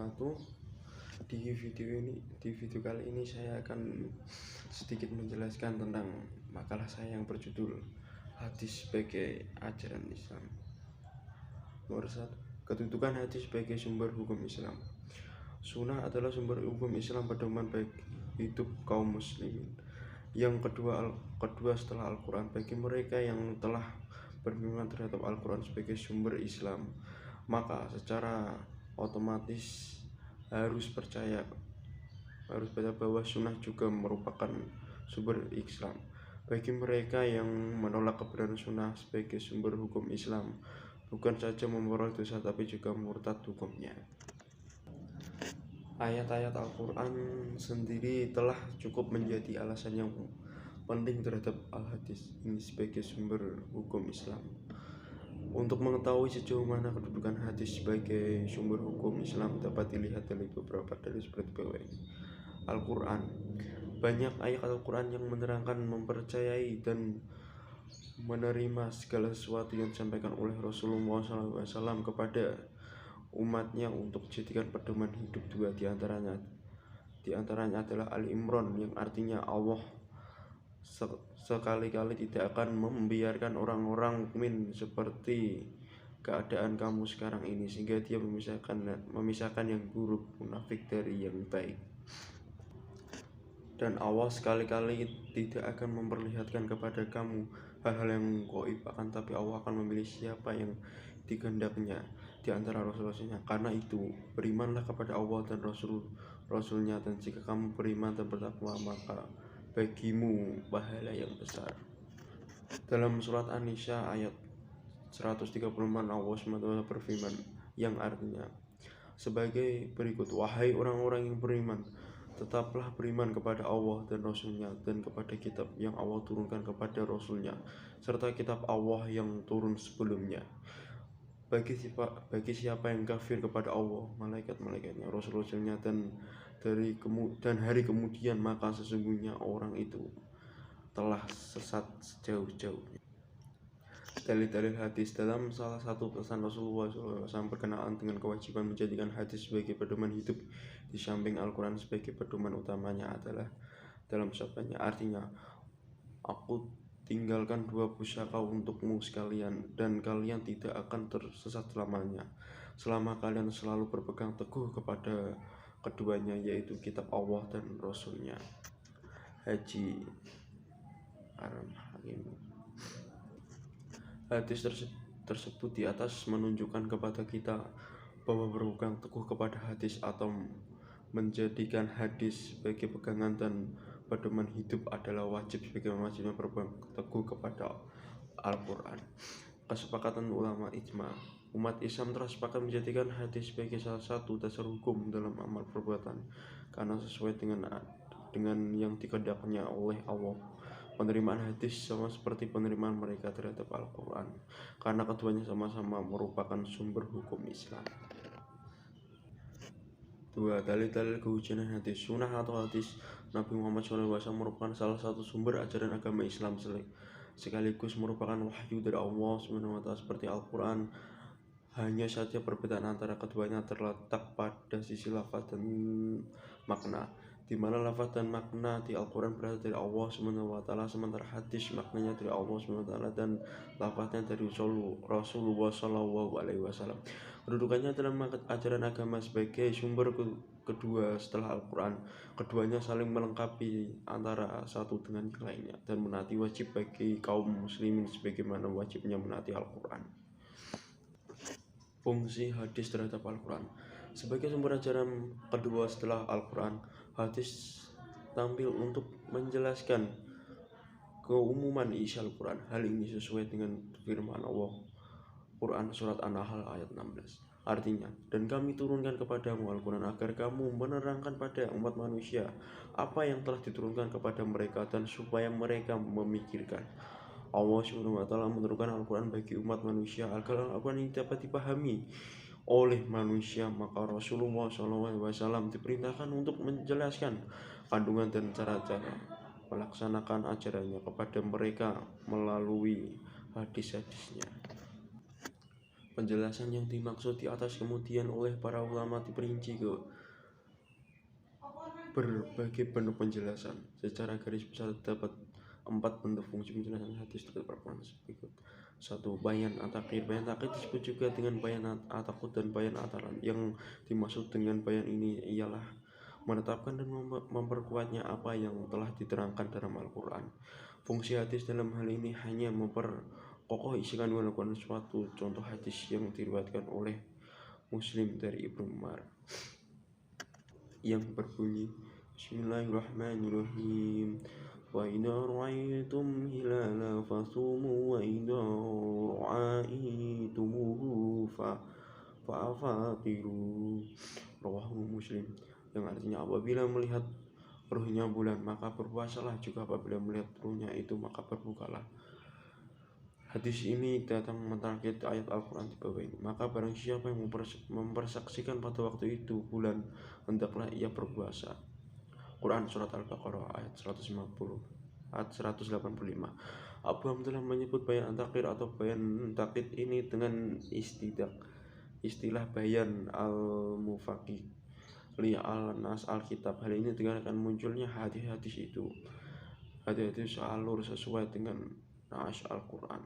wabarakatuh. Di video kali ini saya akan sedikit menjelaskan tentang makalah saya yang berjudul Hadis sebagai ajaran Islam. Nomor 1, kedudukan hadis sebagai sumber hukum Islam. Sunnah adalah sumber hukum Islam pedoman baik hidup kaum muslimin. Yang kedua setelah Al-Quran, bagi mereka yang telah beriman terhadap Al-Quran sebagai sumber Islam, maka secara otomatis harus percaya bahwa sunnah juga merupakan sumber Islam. Bagi mereka yang menolak kebenaran sunnah sebagai sumber hukum Islam, bukan saja memperoleh dosa tapi juga murtad hukumnya. Ayat-ayat Al-Quran sendiri telah cukup menjadi alasan yang penting terhadap Al-Hadis ini sebagai sumber hukum Islam. Untuk mengetahui sejauh mana kedudukan hadis sebagai sumber hukum Islam dapat dilihat dari beberapa dalil seperti berikut ini. Al-Quran. Banyak ayat Al-Quran yang menerangkan, mempercayai dan menerima segala sesuatu yang disampaikan oleh Rasulullah SAW kepada umatnya untuk dijadikan pedoman hidup. Dua di antaranya adalah Ali Imran, yang artinya Allah sekali-kali tidak akan membiarkan orang-orang mukmin seperti keadaan kamu sekarang ini, sehingga dia memisahkan yang buruk munafik dari yang baik. Dan Allah sekali-kali tidak akan memperlihatkan kepada kamu hal-hal yang gaib, akan tapi Allah akan memilih siapa yang dikehendaknya di antara rasul-rasulnya. Karena itu, berimanlah kepada Allah dan rasulnya, dan jika kamu beriman dan bertakwa, maka bagimu pahala yang besar. Dalam surat An-Nisa ayat 136, Allah SWT berfirman, yang artinya sebagai berikut: wahai orang-orang yang beriman, tetaplah beriman kepada Allah dan Rasulnya, dan kepada kitab yang Allah turunkan kepada Rasulnya, serta kitab Allah yang turun sebelumnya. Bagi siapa yang kafir kepada Allah, malaikat-malaikatnya, Rasul-Rasulnya, dan hari kemudian, maka sesungguhnya orang itu telah sesat sejauh-jauhnya. Dalil-dalil hadis. Dalam salah satu pesan Rasulullah SAW berkenaan dengan kewajiban menjadikan hadis sebagai pedoman hidup di samping Al-Quran sebagai pedoman utamanya adalah dalam sabdanya, artinya, aku tinggalkan dua pusaka untukmu sekalian, dan kalian tidak akan tersesat selamanya selama kalian selalu berpegang teguh kepada keduanya, yaitu kitab Allah dan Rasulnya. Haji Ar-Rahim. Hadis tersebut di atas menunjukkan kepada kita bahwa berpegang teguh kepada hadis atau menjadikan hadis sebagai pegangan dan pedoman hidup adalah wajib sebagaimana wajibnya berpegang teguh kepada Al-Quran. Kesepakatan ulama ijma. Umat Islam telah sepakat menjadikan hadis sebagai salah satu dasar hukum dalam amal perbuatan, karena sesuai dengan yang dikehendaknya oleh Allah. Penerimaan hadis sama seperti penerimaan mereka terhadap Al-Quran, karena keduanya sama-sama merupakan sumber hukum Islam. 2. Dalil-dalil kehujanan hadis. Sunnah atau hadis Nabi Muhammad SAW merupakan salah satu sumber ajaran agama Islam, sekaligus merupakan wahyu dari Allah SWT seperti Al-Quran. Hanya saja perbedaan antara keduanya terletak pada sisi lafaz dan makna, di mana lafaz dan makna di Al-Quran berasal dari Allah SWT, sementara hadis maknanya dari Allah SWT dan lafaznya dari Rasulullah SAW. Kedudukannya dalam ajaran agama sebagai sumber kedua setelah Al-Quran. Keduanya saling melengkapi antara satu dengan yang lainnya, dan menaati wajib bagi kaum muslimin sebagaimana wajibnya menaati Al-Quran. Fungsi hadis terhadap Al-Quran. Sebagai sumber ajaran kedua setelah Al-Quran, hadis tampil untuk menjelaskan keumuman isi Al-Quran. Hal ini sesuai dengan firman Allah Quran surat An-Nahl ayat 16. Artinya, dan kami turunkan kepadamu Al-Quran agar kamu menerangkan pada umat manusia apa yang telah diturunkan kepada mereka, dan supaya mereka memikirkan. Allah SWT menurunkan Al-Quran bagi umat manusia agar Al-Quran ini dapat dipahami oleh manusia, maka Rasulullah SAW diperintahkan untuk menjelaskan kandungan dan cara-cara melaksanakan ajarannya kepada mereka melalui hadis-hadisnya. Penjelasan yang dimaksud di atas kemudian oleh para ulama diperinci ke berbagai bentuk penjelasan. Secara garis besar terdapat 4 bentuk fungsi penjelasan hadis terhadap Al-Quran berikut. 1. Bayan at-takhir. Bayan at-takhir disebut juga dengan bayan at-takhud dan bayan at-talan. Yang dimaksud dengan bayan ini ialah menetapkan dan memperkuatnya apa yang telah diterangkan dalam Al-Quran. Fungsi hadis dalam hal ini hanya memperkokoh isi kandungan Al-Quran. Suatu contoh hadis yang diriwayatkan oleh Muslim dari Ibnu Umar yang berbunyi Bismillahirrahmanirrahim. Wa idza ra'aytum hilala fasumu wa idza ra'aytumuhu fa'afaqiru. Rawahu Muslim. Yang artinya apabila melihat ruhnya bulan maka berpuasalah, juga apabila melihat ruhnya itu maka berbukalah. Hadis ini datang mentarget ayat Al-Quran di bawah ini. Maka barang siapa yang mempersaksikan pada waktu itu bulan, hendaklah ia berpuasa. Quran Surat Al-Baqarah ayat 185. Abu Ham telah menyebut bayan at-takhir atau bayan takid ini dengan istilah bayan al-mufaqih li al-nas al-kitab. Hal ini dikarenakan munculnya hadis-hadis itu. Hadis-hadis alur sesuai dengan nas Al-Quran.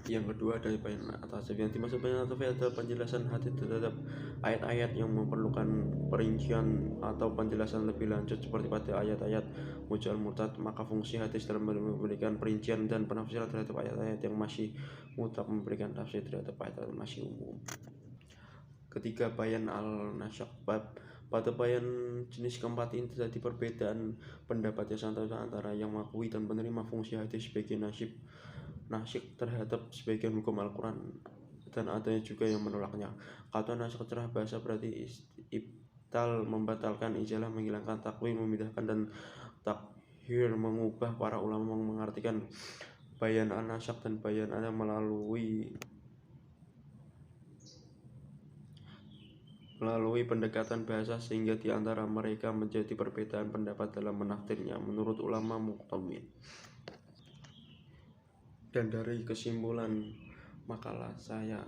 Yang kedua dari bayan at-tafsir. Yang dimaksud bayan at-tafsir adalah penjelasan hadis terhadap ayat-ayat yang memerlukan perincian atau penjelasan lebih lanjut seperti pada ayat-ayat mujal murtad. Maka fungsi hadis dalam memberikan perincian dan penafsiran terhadap ayat-ayat yang masih mutlak, memberikan tafsir terhadap ayat-ayat masih umum. Ketiga, bayan al-nasyak. Pada bayan jenis keempat ini terjadi perbedaan pendapat yang santai antara yang mengakui dan menerima fungsi hadis sebagai nasyik terhadap sebagian hukum Al-Quran, dan ada juga yang menolaknya. Kata nasyik secara bahasa berarti ibtal, membatalkan, izalah, menghilangkan, takwil, memindahkan, dan takhir, mengubah. Para ulama mengartikan bayan an-nasyak dan bayan ada melalui pendekatan bahasa, sehingga di antara mereka menjadi perbedaan pendapat dalam menafsirnya menurut ulama muqtamin. Dan dari kesimpulan makalah saya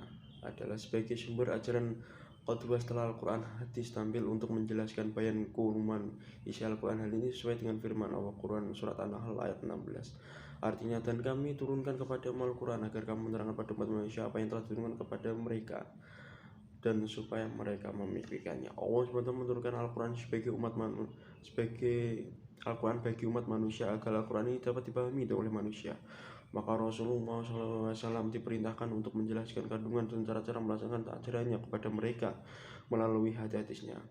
adalah sebagai sumber ajaran qudwah setelah Al-Quran, hadis tampil untuk menjelaskan bayan kuruman isi Al-Quran. Hal ini sesuai dengan firman Allah Quran Surat An-Nahl ayat 16. Artinya, dan kami turunkan kepadamu Al-Quran agar kamu menerangkan pada umat manusia apa yang telah diturunkan kepada mereka, dan supaya mereka memikirkannya. Allah SWT menurunkan Al-Quran sebagai Al-Quran bagi umat manusia agar Al-Quran ini dapat dipahami oleh manusia. Maka Rasulullah SAW diperintahkan untuk menjelaskan kandungan dan cara-cara melaksanakan ajarannya kepada mereka melalui hadis-hadisnya.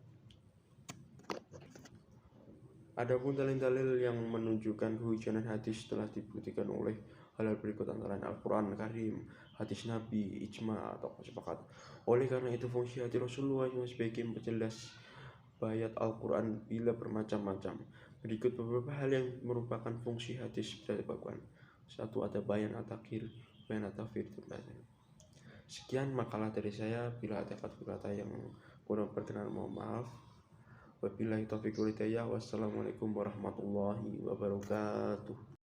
Adapun dalil-dalil yang menunjukkan kehujanan hadis telah dibuktikan oleh hal berikut, antara Al-Quran Karim, hadis Nabi, ijma atau sepakat. Oleh karena itu fungsi hadis Rasulullah yang sebagai penjelas bayat Al-Quran bila bermacam-macam. Berikut beberapa hal yang merupakan fungsi hadis terhadap Al-Quran. 1. Ada bayan at-takhir, bayan at-tafsir. Sekian makalah dari saya. Bila ada kata-kata yang kurang berkenan, mohon maaf. Wabillahi taufiq wal hidayah. Wassalamualaikum warahmatullahi wabarakatuh.